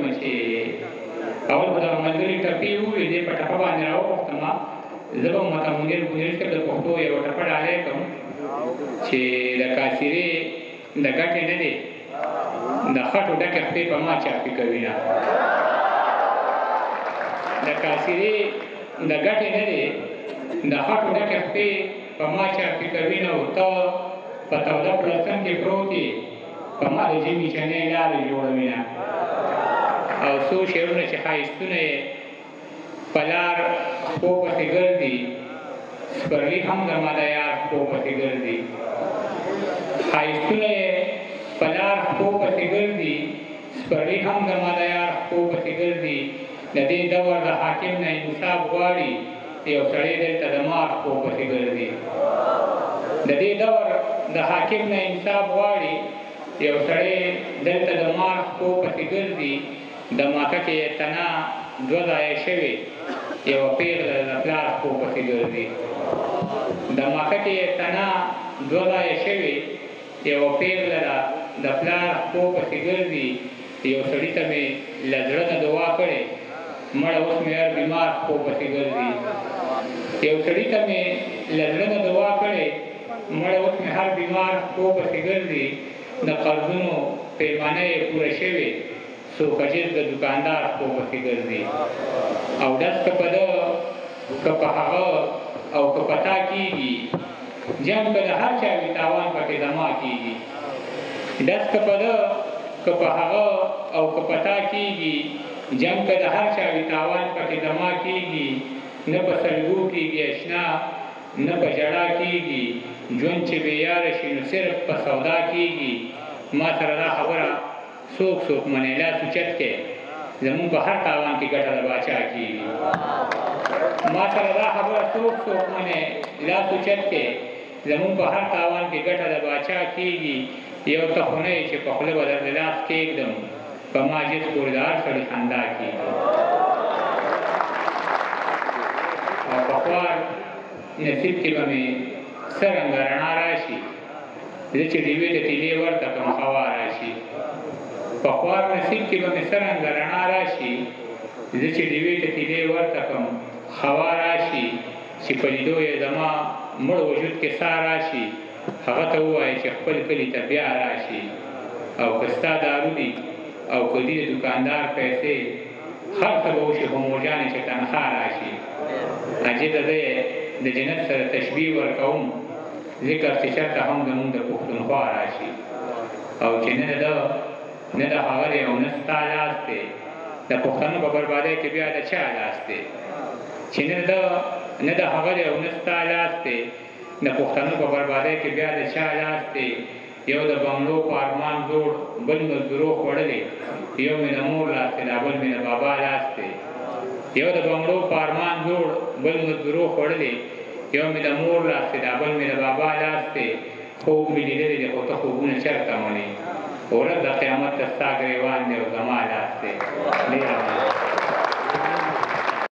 نو چې اول به دغه ملګري ټپې وویلې دې په ټپه باندې راوغوښتم زه به ورته منیر صاحب د پښتو یوه ټپه ډالۍ کړم چې د کاسرې د ګټې نه دی د خټو ډکې خپې په ما چاپي کوي نه د کاسرې د ګټې نه دی د خټو ډکې خپې په ما چاپي کوي نه او ته په توده پلستن کې پروت یې په ما د ژمي چنې لارې جوړوي نه او څو شعرونه چې ښایستونه یې په لار خپو پسې ګرځي سپرلي هم زما د یار خپو پسې ګرځي ښایستونه یې په لار خپو پسې ګرځي سپرلي هم زما د یار خپو پسې ګرځي د دې دور د حاکم نه انصاف غواړي یو سړی دلته د مار خپو پسې ګرځي د دې دور د حاکم نه انصاف غواړي یو سړی دلته د مار خپو پسې ګرځي د ماکه کې تنا دوه ځایه شوې یوه پیغله د پلار خپو پسې ګرځي د ماکه کې تنا دوه ځایه شوې یوه پیغله د پلار خپو پسې ګرځي یو سړي ته مې له زړه نه دعا کړې مړه اوس مې هر بیمار خپو پسې ګرځي یو سړي ته مې له زړه نه دعا کړې مړه اوس مې هر بیمار خپو پسې ګرځي د قرضونو پیمانه یې پوره شوې څو کجیز د دوکاندار خپو پسې ګرځي او ډس که په ده که په هغه او که په تا کېږي جنګ که د هر چا وي تاوان پکې زما کېږي ډس که په ده که په هغه او که په تا کېږي جنګ که د هر چا وي تاوان پکې زما کېږي نه په سلګو کېږي اشنا نه په ژړا کېږي ژوند چې بېیاره شي نو صرف په سودا کېږي ما سره دا خبره څوک څوک منې لاس اوچت کې زمونږ په هر تاوان کې ګټه د باچا کېږي ما سره دا خبره څوک څوک منې لاس اوچت کې زمونږ په هر تاوان کې ګټه د باچا کېږي یو ته خو نه یې چې په خوله به درته لاس کېږدم په ما جس پورې د هر سړي خندا کېږي او په خوار نصیب کې به مې څرنګه رڼا راشي زه چې ډیوې د تیلې ورته کړم هوا راشي په خوار نصیب کې به مې څرنګه رڼا راشي زه چې ډیوې ته تیلې ورته کړم هوا راشي چې په لیدو یې زما مړ وجود کې ساه راشي هغه ته ووایه چې خپل کلي ته بیا راشي او که ستا دارو دي او که دي د دوکاندار پیسې هر څه به وشي خو مورجانې چې تنخوا راشي عجیبه زه یې د جنت سره تشبیه ورکوم ذکر چې چېرته هم زمونږ د پښتونخوا راشي او چې نه د هغه دی او نه ستا لاس دی د پښتنو په بربادۍ کې بیا د چا لاس دی چې نه د هغه دی او نه ستا لاس دی د پښتنو په بربادۍ کې بیا د چا لاس دی یو د بنګلو په ارمان زوړ بل مزدورو خوړلی یو مې د مور لاس دی دا بل مې د بابا لاس دی یو د بنګلو په ارمان زوړ بل مزدورو خوړلی یو مې د مور لاس دی دا بل مې د بابا لاس دی خوب مې لیدلی دی خو ته خوبونه چېرته منې ورځ د قیامت ته ستا ګریوان دی او زما لاس دی